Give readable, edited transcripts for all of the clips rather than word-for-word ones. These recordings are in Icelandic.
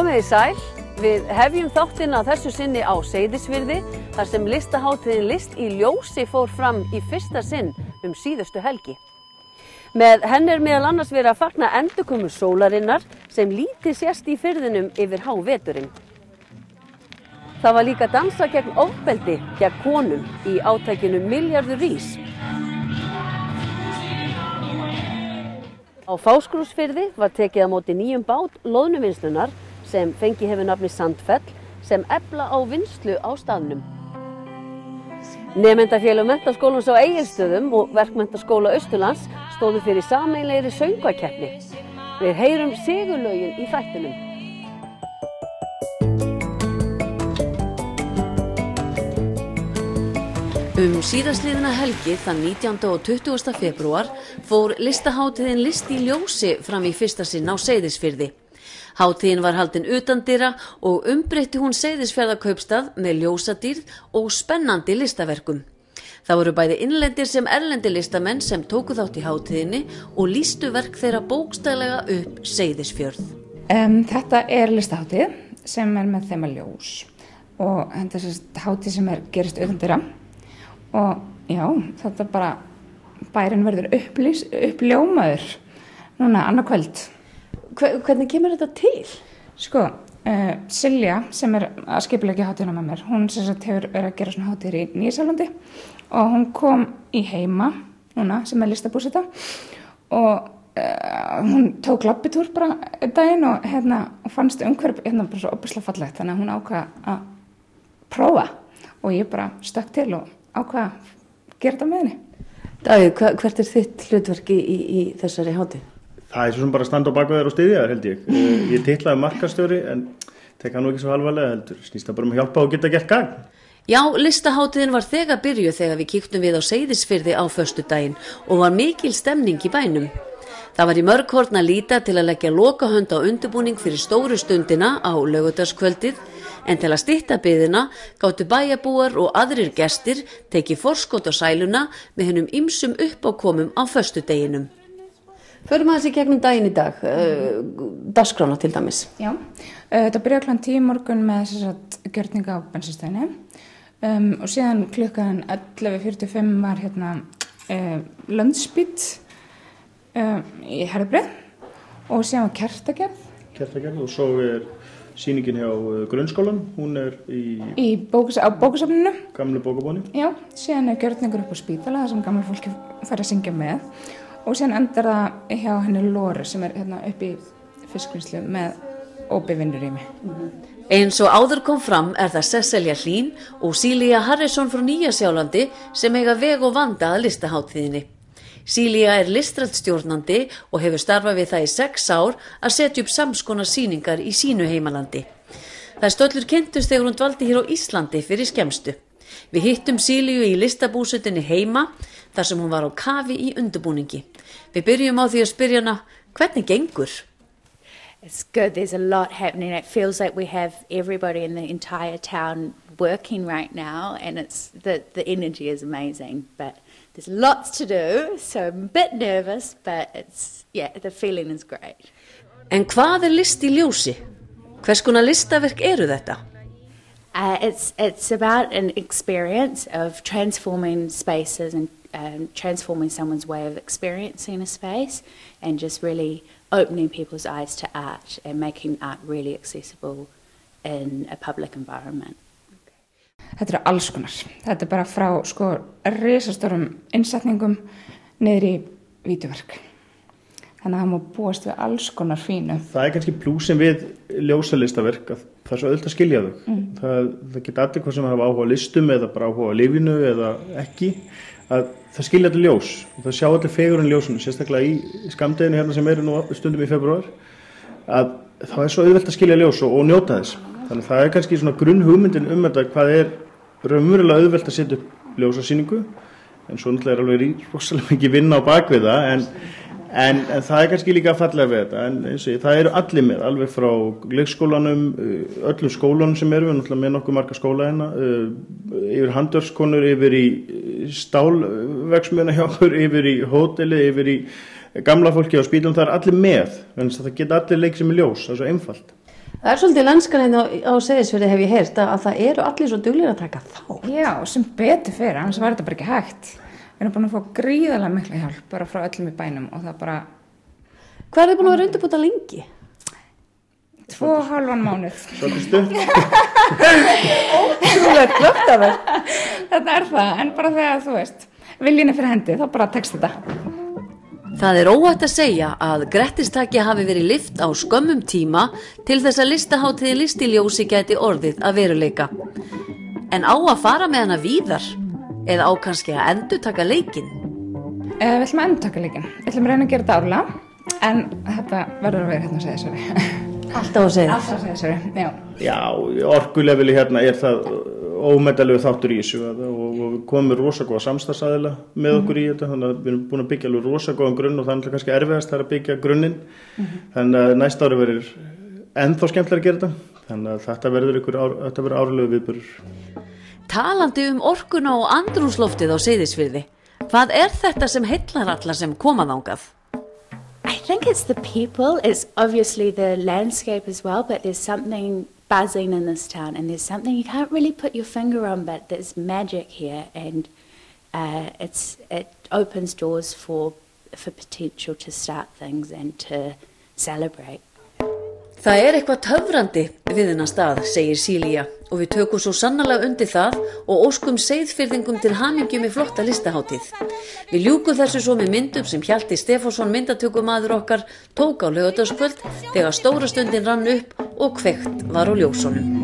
Komið í sæl, við hefjum þáttinn að þessu sinni á Seyðisfirði þar sem listahátíðin List í ljósi fór fram í fyrsta sinn síðustu helgi. Með henni meðal annars verið að fagna endurkomu sólarinnar sem lítið sést í firðinum yfir háveturinn. Það var líka dansa gegn ofbeldi gegn konum í átakinu Milljarður rís. Á Fáskrúðsfirði var tekið á móti nýjum bát loðnuvinnslunnar sem fengi hefur nafni Sandfell sem efla á vinnslu á staðnum. Nemendafélög Menntaskólans á Egilsstöðum og Verkmenntaskóla Austurlands stóðu fyrir sameiginlegri söngvakeppni. Við heyrum sigurlögin í þættinum. Síðastliðna helgi þann 19. og 20. febrúar fór listahátíðin List í ljósi fram í fyrsta sinn á Seyðisfirði. Hátíðin var haldin utandyra og umbreytti hún Seyðisfjarðarkaupstað með ljósadýrð og spennandi listaverkum. Það voru bæði innlendir sem erlendir listamenn sem tóku þátt í hátíðinni og lýstu verk þeirra bókstaflega upp Seyðisfjörð. Þetta er listahátíð sem er með þema ljós og þetta er hátíð sem gerist utandyra. Og já, þetta bara bærin verður uppljómaður núna annað kvöld. Hvernig kemur þetta til? Sko, Silja sem að skipuleggja hátíðina með mér, hún sem sagt hefur verið að gera svona hátíðir í Nýja-Sjálandi og hún kom í Heima núna sem listabúseta og hún tók labbitúr bara daginn og fannst umhverf bara svo óbærslega fallegt þannig að hún ákvað að prófa og ég bara stökk til og ákvað að gera þetta með henni. Davíð, hvert er þitt hlutverk í þessari hátíð? Það er svo sem bara að standa á bak við þér og styðja þér held ég. Ég titlaði markaðsstjóri en tek hann nú ekki svo alvarlega heldur. Snýst það bara að hjálpa og geta gert gagn. Já, listahátíðin var þegar byrjuð þegar við kíktum við á Seyðisfirði á föstudaginn og var mikil stemning í bænum. Það var í mörg horn að líta til að leggja lokahönd á undirbúning fyrir stóru stundina á laugardagskvöldið en til að stytta biðina gátu bæjarbúar og aðrir gestir tekið forskot á sæluna með hennum ýmsum uppákomum á föstudeginum. Förum aðeins í gegnum daginn í dag, dagskrána til dæmis. Já, þetta byrjaði kl. 10 morgun með gjörninga á bensínstöðinni og síðan klukkan 11:45 var landsbít í Herðubreið og síðan var kertagerð og svo er sýningin hjá grunnskólan, hún er á bókasafninu. Gamlu bókabóni. Já, síðan er gjörningur upp á spítala þar sem gamla fólki fær að syngja með. Og síðan endar það hjá henni Lóru sem er upp í fiskvinnslu með opið vinnurými. Eins og áður kom fram er það Sesselja Hlín og Silja Harrison frá Nýja-Sjálandi sem eiga veg og vanda að listahátíðinni. Silja er listræðstjórnandi og hefur starfað við það í 6 ár að setja upp samskonar sýningar í sínu heimalandi. Það stöllur kynntust þegar hún dvaldi hér á Íslandi fyrir skemmstu. Við hittum Silju í listabúsetinni Heima þar sem hún var á kafi í undirbúningi. Við byrjum á því að spyrja hana, hvernig gengur? It's good, there's a lot happening. It feels like we have everybody in the entire town working right now and the energy is amazing. But there's lots to do, so I'm a bit nervous, but the feeling is great. En hvað er list í ljósi? Hvers konar listaverk eru þetta? It's about an experience of transforming spaces and transforming someone's way of experiencing a space and just really opening people's eyes to art and making art really accessible in a public environment. Þetta er alls konar. Þetta er bara frá risastórum innsetningum niður í vídeóverk. Þannig að það má búast við alls konar fínu. Það er kannski plúsin við ljósalistaverk að það er svo auðvitað að skilja þau. Það geta allir hvað sem hafa áhuga á listum eða bara áhuga á lífinu eða ekki. Að það skilja allir ljós og það sjá allir fegurinn ljósinu, sérstaklega í skammdeginu hérna sem eru nú stundum í febrúar. Að það er svo auðvitað að skilja ljós og njóta þess. Þannig það er kannski svona grunnhugmyndin þetta hvað er raunverulega auðvelt að setja upp ljósasýningu en svo náttúrulega er alveg rosalega mikið vinna á bakvið það en það er kannski líka fallega við þetta en eins og það eru allir með alveg frá leikskólanum, öllum skólanum sem eru við náttúrulega með nokkuð marga skóla hérna yfir handverkskonur, yfir í stálverksmiðjuna hjá okkur, yfir í hóteli, yfir í gamla fólki á spítalum, það er allir með, en það geta allir leik sem er ljós, það er svo einfalt. Það svolítið lenskan hérna á Seyðisfirði hef ég heyrt að það eru allir svo duglegir að taka þá. Já, sem betur fyrir, annars var þetta bara ekki hægt. Við erum búin að fá gríðarlega mikla hjálp bara frá öllum í bænum og það bara... Hvað er þið búin að vera undirbúta lengi? 2,5 mánuð. Svolítið stutt. Ótrúlega klöpt af þér. Þetta er það, en bara þegar þú veist, viljinni fyrir hendi, þá bara tekst þetta. Það er óhætt að segja að grettistaki hafi verið lyft á skömmum tíma til þess að listahátíðin Listiljósi gæti orðið að veruleika. En á að fara með hana víðar eða á kannski að endurtaka leikinn? Við ætlum að endurtaka leikinn. Við ætlum að reyna að gera þetta árlega, en þetta verður að vera hérna á Seyðisfirði. Alltaf að segja. Alltaf að Seyðisfirði, já. Já, orkuleveli hérna er það ómetanlegu þáttur í þessu og við komum rosa góða samstarfsaðila með okkur í þetta, þannig að við erum búin að byggja alveg rosa góðan grunn og þannig að kannski erfiðast það að byggja grunninn, þannig að næsta ári verður ennþá skemmtilega að gera þetta, þannig að þetta verður árlegu viðburður. Talandi orkuna og andrúmsloftið á Seyðisfirði, hvað er þetta sem heillar alla sem koma þangað? I think it's the people. It's obviously the landscape as well, but there's something buzzing in this town, and there's something you can't really put your finger on, but there's magic here, and it opens doors for potential to start things and to celebrate. Það er eitthvað töfrandi við þennan stað, segir Silja, og við tökum svo sannarlega undir það og óskum Seyðfirðingum til hamingju með flotta listahátíð. Við ljúkum þessu svo með myndum sem Hjalti Stefánsson myndatökumaður okkar tók á laugardagskvöld þegar stóra stundin rann upp og kveikt var á ljósunum.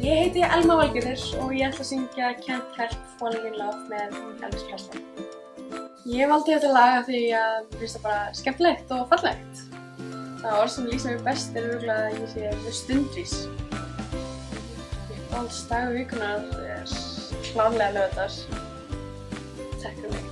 Ég heiti Elma Valgerður og ég ætla að syngja Can't Help Falling in Love með Elvis Presley. Ég valdi þetta lag af því að mér finnst það bara skemmtilegt og fallegt. Það orð sem lýsir mér best er örugglega að ég sé mjög stundvís. Uppáhaldsdagur vikunnar er klárlega laugardags. Takk fyrir mig.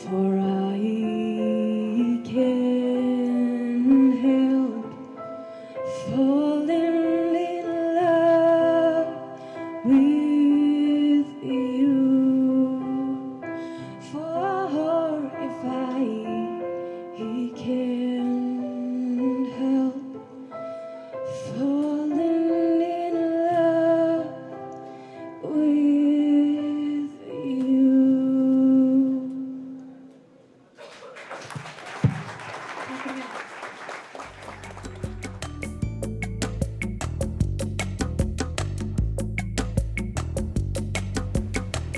for I can't help falling in love with you. For if I can't help falling in love with you.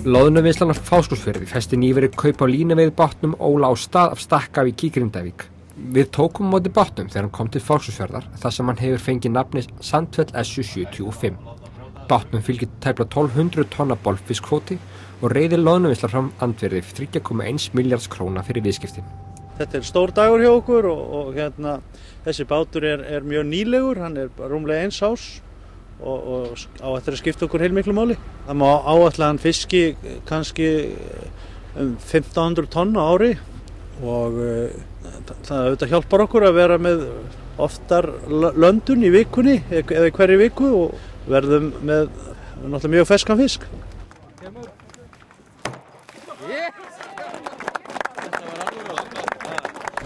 Loðnuvinnslan á Fáskrúðsfirði festi nýverið kaup á línuveiði bátnum Óla á Stað af Stakkaf í Grindavík. Við tókum á móti bátnum þegar hann kom til Fáskrúðsfjarðar þar sem hann hefur fengið nafnið Sandfell SU75. Bátnum fylgir tæplega 1200 tonna bolfiskvóti og reiðir loðnuvinnslan fram andvirði 3,1 milljarðs króna fyrir viðskiptin. Þetta stór dagur hjá okkur og þessi bátur er mjög nýlegur, hann rúmlega 1 árs og á eftir að skipta okkur heilmiklu máli. Það má áætla hann fiski kannski 1500 tonn á ári og það auðvitað hjálpar okkur að vera með oftar löndun í vikunni eða í hverju viku og verðum með náttúrulega mjög ferskan fisk.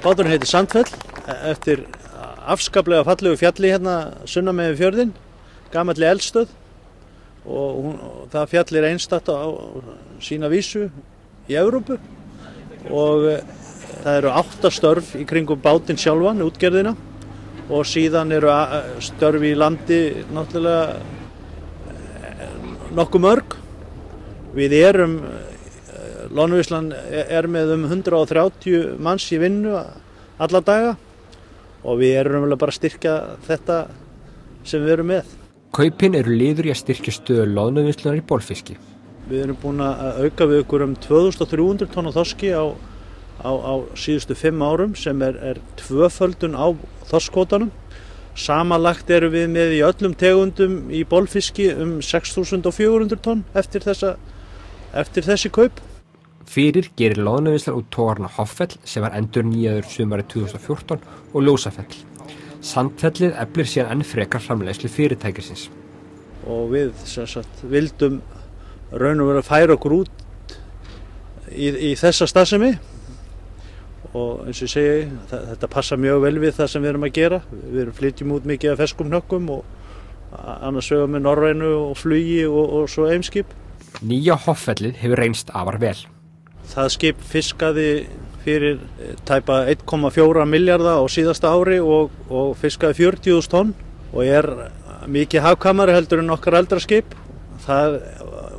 Báturinn heitir Sandfell eftir afskaplega fallegu fjalli hérna sunnan megin fjörðinn, gamalli eldstöð og það fjall einstakt á sína vísu í Evrópu og það eru 8 störf í kringum bátinn sjálfan, útgerðina og síðan eru störf í landi náttúrulega nokkuð mörg. Við Loðnuvinnslan með 130 manns í vinnu alla daga og við erum bara að styrkja þetta sem við erum með. Kaupin eru liður í að styrkja stöðu loðnuvinnslunar í bolfiski. Við erum búin að auka við okkur 2300 tonn þorski á síðustu 5 árum sem er tvöföldun á þorskkvótanum. Samanlagt erum við með í öllum tegundum í bolfiski 6400 tonn eftir þessi kaup. Fyrir gerir loðnuvinnslan út togarna Hoffell sem var endurnýjaður sumarið 2014 og Ljósafell. Sandfellið eflir síðan enn frekar framleiðslu fyrirtækisins. Og við vildum raun og vera að færa okkur út í þessa starfsemi og eins og ég segi, þetta passa mjög vel við það sem við erum að gera. Við flytjum út mikið af ferskum hnökkum og annars vegar með Norrænu og flugi og svo Eimskip. Nýja Hoffellið hefur reynst afar vel. Það skip fiskaði fyrir tæpa 1,4 milljarða á síðasta ári og fiskaði 40.000 tonn og mikið hagkvæmari heldur en okkar eldra skip. Það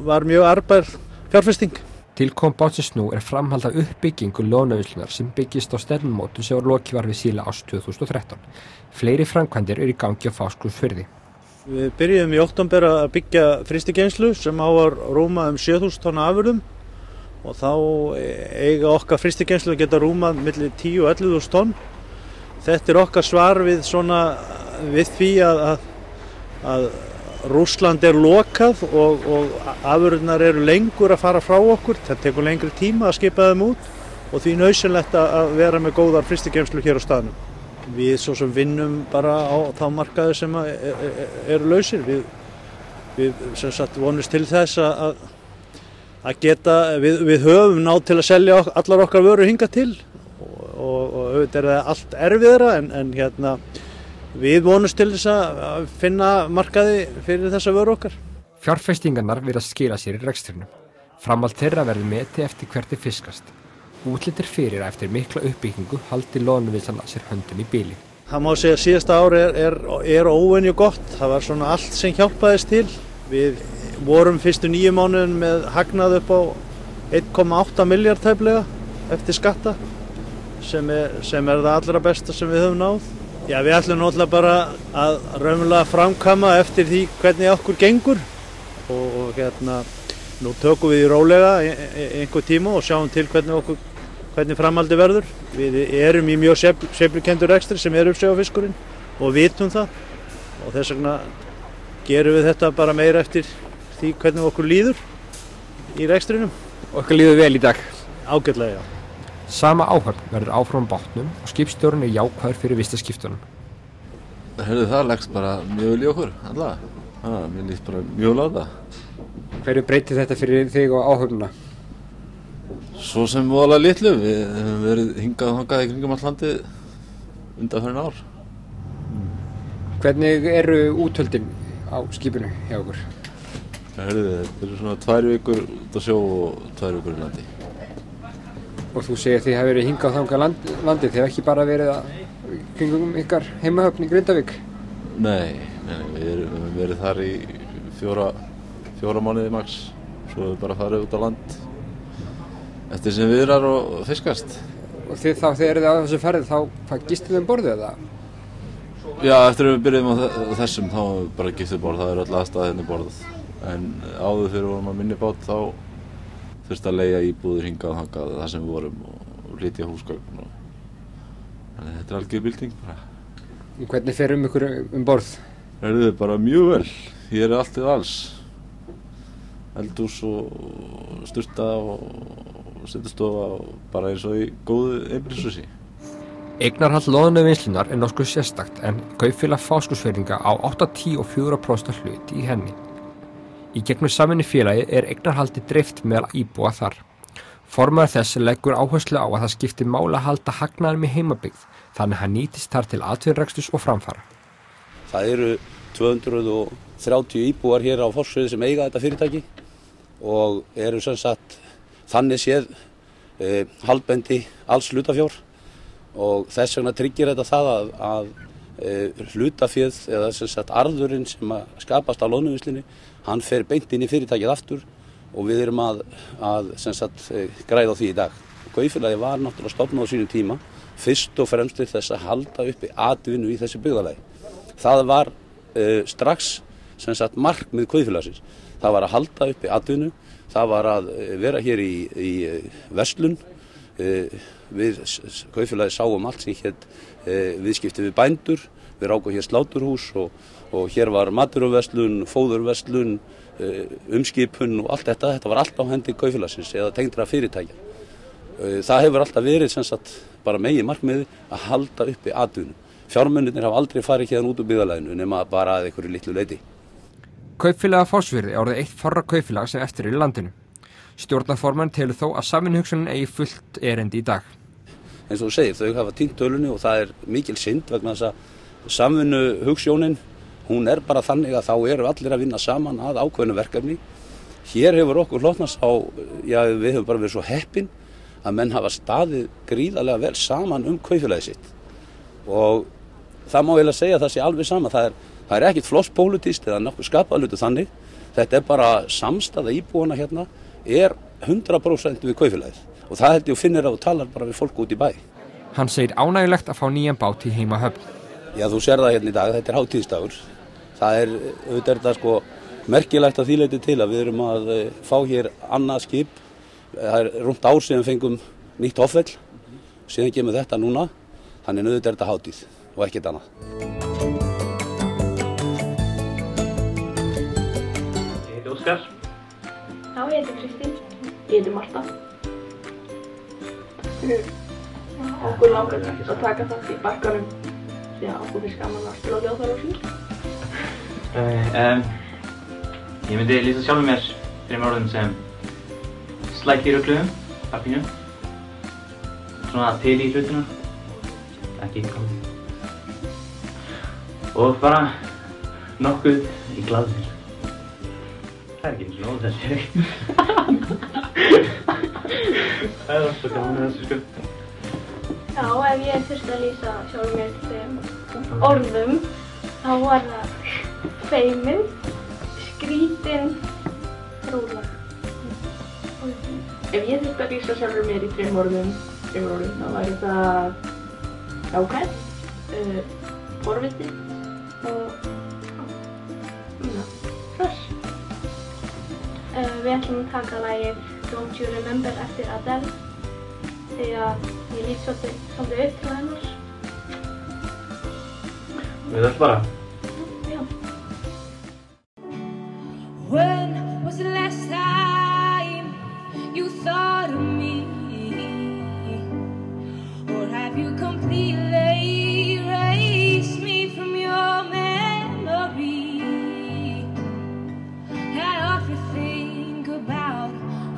var mjög arðbær fjárfesting. Tilkom bátsins nú framhald af uppbyggingu loðnuvinnslunar sem byggist á stefnumótun sem lokið var við síðla árs 2013. Fleiri framkvæmdir eru í gangi á Fáskrúðsfirði. Við byrjuðum í október að byggja frystigeymslu sem á að rúma 7.000 tonna afurðum og þá eiga okkar frystigeymslu að geta rúmað milli 10 og 11.000 tonn. Þetta okkar svar við því að Rússland lokað og afurðirnar eru lengur að fara frá okkur. Það tekur lengri tíma að skipa þeim út og því nauðsynlegt að vera með góðar frystigeymslur hér á staðnum. Við svo sem vinnum bara á þá markaði sem eru lausir. Við sem sagt vonumst til þess að geta, við höfum náð til að selja allar okkar vörur hingað til og auðvitað það allt erfiðara en við vonumst til þess að finna markaði fyrir þessa vöru okkar. Fjárfestingarnar virðast skila sér í rekstrinum. Framhald þeirra verður metið eftir hvert fiskast. Útlit fyrir að eftir mikla uppbyggingu haldi loðnuvinnslan sér höndum í bili. Það má segja að síðasta ári er óvenju gott. Það var svona allt sem hjálpaðist til. Við vorum fyrstu 9 mánuðin með hagnað upp á 1,8 miljard tæplega eftir skatta sem er það allra besta sem við höfum náð. Já, við ætlum náttúrulega bara að raunverulega framkvæma eftir því hvernig okkur gengur og nú tökum við í rólega einhver tíma og sjáum til hvernig framhaldi verður. Við erum í mjög sveiflukenndur rekstri sem uppsjávarfiskurinn og vitum það og þess vegna gerum við þetta bara meira eftir því hvernig okkur líður í rekstrinum. Okkur líður vel í dag? Ágætlega, já. Sama áhöfn verður áfram bátnum og skipstjórinn jákvæður fyrir vistaskiptunum. Það leggst bara mjög vel í okkur, allavega. Mér líst bara mjög láta. Hverju breytir þetta fyrir þig og áhöfnuna? Svo sem voðalega litlu. Við höfum verið hingað og þangað í kringum allt landið undanfarin ár. Hvernig eru úthöldin á skipinu hjá okkur? Þetta eru svona 2 vikur út á sjó og 2 vikur í landi. Og þú segir þið hafi verið hingað og þangað landið, þið hafi ekki bara verið að kringum ykkar heimahöfn í Grindavík? Nei, við höfum verið þar í 4 mánuði max. Svo höfum við bara farið út á land eftir sem viðrar og fiskast. Og þið þá, þegar þið á þessu ferð, þá gistið þið borðið eða? Já, eftir að við byrjum á þessum þá bara gistið borð, það öll aðstæða hérna borð. En áður fyrir vorum að minni bát þá þurfti að leigja íbúðir hingað og þangað þar sem við vorum og flytja húsgögn. Þannig þetta er algjör bylting bara. Hvernig fer ykkur borð? Bara mjög vel. Hér allt til alls. Eldhús og sturta og setjastofa og bara eins og í góðu einbýlishúsi. Eignarhald loðnuvinnslunar nokkuð sérstakt en kaupfélag Fáskrúðsfirðinga á 84% hlut í henni. Í gegnum samvinnufélagi eignarhaldi dreift meðal íbúa þar. Formaður þess leggur áherslu á að það skipti máli að halda hagnaðinum í heimabyggð, þannig hann nýtist þar til atvinnureksturs og framfara. Það eru 230 íbúar hér á Fossvogi sem eiga þetta fyrirtæki og eru sem sagt þannig séð haldbendi alls hlutafjár og þess vegna tryggir þetta það að hlutaféð eða sem sagt arðurinn sem skapast á loðnuvinnslunni, hann fer beint inn í fyrirtækið aftur og við erum að sem sagt græða á því í dag. Kaupfélagið var náttúrulega stofnað á sínum tíma fyrst og fremst til þess að halda uppi atvinnu í þessu byggðarlagi. Það var strax sem sagt markmið kaupfélagsins. Það var að halda uppi atvinnu, það var að vera hér í verslun. Við kaupfélagið sáum allt sem hét viðskipti við bændur, við rákum hér sláturhús og hér var matvöruverslun, fóðurverslun, umskipun og allt þetta. Þetta var allt á hendi kaupfélagsins eða tengdra fyrirtækja. Það hefur alltaf verið sem sagt bara meginmarkmiðið að halda uppi atvinnu. Fjármunirnir hafa aldrei farið hérna út úr byggðarlaginu nema bara að einhverju litlu leyti. Kaupfélag Fossvogi er orðið eitt fárra kaupfélag sem eftir er í landinu. Stjórnarformann telur þó að samvinnuhugsunin eigi fullt erindi í dag. Eins og þú segir, þau hafa týnt tölunni og það er mikil synd vegna þess að samvinnuhugsjónin, hún er bara þannig að þá eru allir að vinna saman að ákveðnu verkefni. Hér hefur okkur hlotnast á, við hefum bara verið svo heppin að menn hafa staðið gríðarlega vel saman kaupfélagið sitt. Og það má eiginlega segja að það sé alveg sama. Það er ekkert flosspólitískt eða nokkuð skapað hlutur þannig. Þetta er bara samstaða íbúana hérna er 100% við kaupfélagið. Og það held ég og finnir að þú talar bara við fólk út í bæ. Hann segir ánægjulegt að fá nýjan bát í heimahöfn. Já, þú sér það hérna í dag, þetta er hátíðisdagur. Það er, auðvitað er þetta sko merkilegt að því leyti til að við erum að fá hér annað skip. Það er rúmt ár síðan fengum nýtt hoffell, síðan kemur þetta núna, þannig auðvitað er þetta hátíð og ekkert annað. Ég heiti Óskar. Já, ég heiti Kristín. Ég heiti Marta. Okkur langar að taka þátt í bakkanum því að okkur finnst gaman að spila ljóðfæri og syngja. Ég myndi lýsa sjálfum mér fyrir orðum sem slætti í rugluðum, partínu. Svona til í hlutina, ekki komið. Og bara nokkuð í glaðir. Það er ekki eins og nóg þessi. Það er alltaf gaman þessu sko. Já, ef ég þurfti að lýsa sjálfum mér sem orðum, þá var það feimin, skrítin, róleg. Ef ég þurfti að lýsa sjálfur mér í 3 orðum, þá væri það jákvæð, forvitinn og hress. Við ætlum að taka lagið Don't You Remember eftir Adele því að ég lít svolítið upp til hennar. Við ætlum bara. Já. When was the last time you thought of me? you completely erase me from your memory. I often think about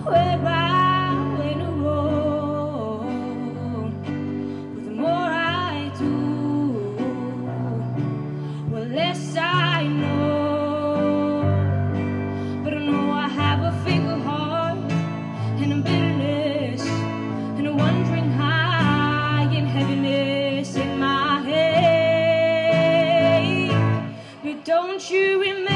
where I went wrong. But the more I do, the less I know. But I know I have a fickle heart and a bitterness and a wandering high and heaviness in my head. But don't you remember?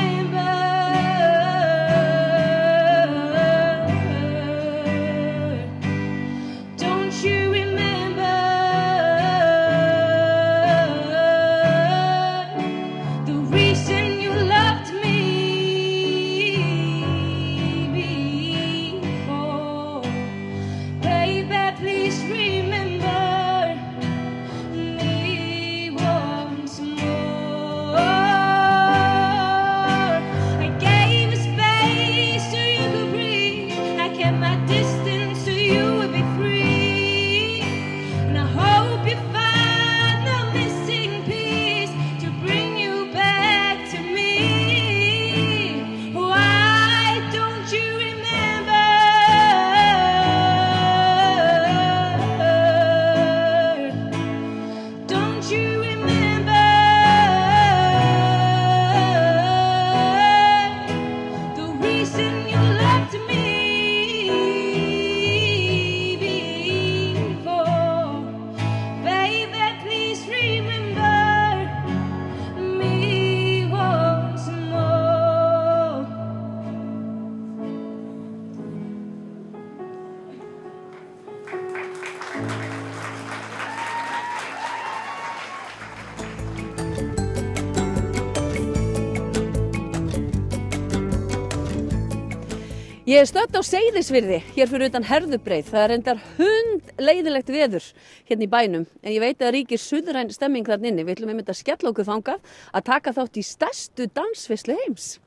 Don't you remember the reason you loved me before? Baby, please remember me once more. I gave a space so you could breathe. I kept my distance so you would be free. And I hope you find the missing piece to bring you back to me. Why don't you remember? Don't you remember the reason you loved me before? Baby, please remember me once more. Ég er stödd á Seyðisfirði, hér fyrir utan Herðubreið. Það er reyndar hundleiðilegt veður hérna í bænum, en ég veit að ríkir suðræn stemming þarna inni. Við ætlum einmitt að skella okkur þangað að taka þátt í stærstu dansveislu heims.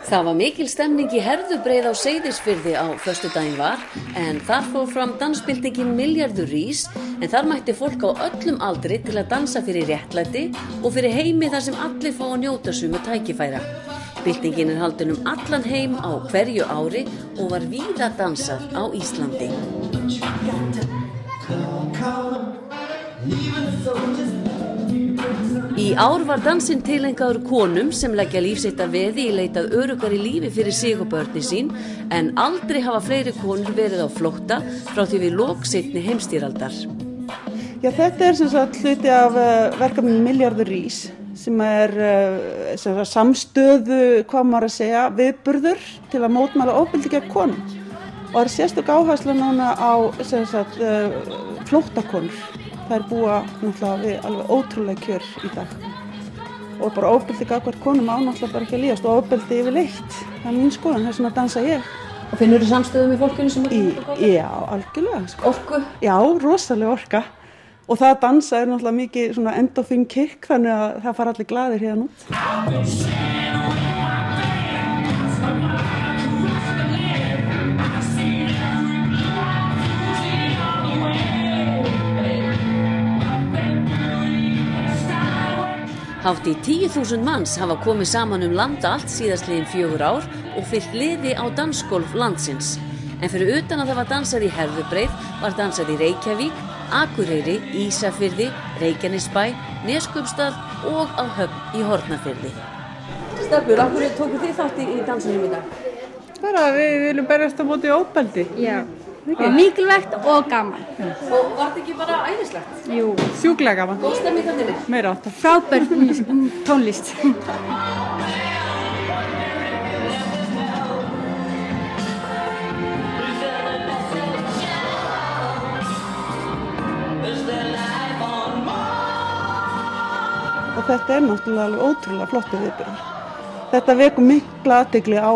Það var mikil stemning í Herðubreið á Seyðisfirði á föstudaginn var, en þar fór fram dansbyltingin Milljarður rís, en þar mætti fólk á öllum aldri til að dansa fyrir réttlæti og fyrir heimi þar sem allir fá að njóta sömu tækifæra. Byltingin er haldin allan heim á hverju ári og var víða dansað á Íslandi. Í ár var dansinn tileinkaður konum sem leggja líf sitt að veði í leit að öruggari lífi fyrir sig og börnin sín, en aldrei hafa fleiri konur verið á flótta frá því við lok seinni heimsstyrjaldar. Já, þetta er sem sagt hluti af verkefninu Milljarður rís, sem er samstöðu, hvað maður að segja, viðburður til að mótmæla ofbeldi gegn konum. Og það er sérstök áhersla núna á flóttakonur. Það er búa náttúrulega við alveg ótrúlega kjör í dag. Og bara ofbeldi gagnvart konum á náttúrulega bara ekki að líðast og ofbeldi yfirleitt. Það er mín skoðun, það er svona að dansa ég. Og finnur þú samstöðu með fólkinu sem Já, algjörlega. Orku? Já, rosalega orka. Og það að dansa er náttúrulega mikið svona endorphin kick, þannig að það fara allir glaðir hérna út. Hátt í 10.000 manns hafa komið saman landa allt síðastliðin 4 ár og fyllt liði á dansgólf landsins. En fyrir utan að það var dansað í Herðubreið var dansað í Reykjavík, Akureyri, Ísafirði, Reykjanesbæ, Neskaupstað og á Höfn í Hornafirði. Stelpur, af hverju tókuð þið þátt í dansinum í dag? Bara við viljum berjast á móti ofbeldi. Já. Mikilvægt og gaman. Og var þetta ekki bara æðislegt? Jú. Sjúklega gaman. Góð stemming þarna inni? Meira átt. Frábær tónlist. Og þetta er náttúrulega alveg ótrúlega flottu viðburður. Þetta vekur mikla athygli á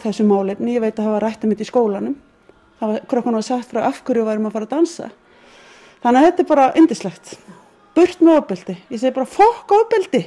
þessu málefni. Ég veit að hafa rætt mitt í skólanum. Krökkunum var sagt frá af hverju værum að fara að dansa. Þannig að þetta er bara yndislegt. Burt með ofbeldi. Ég segi bara fokk ofbeldi.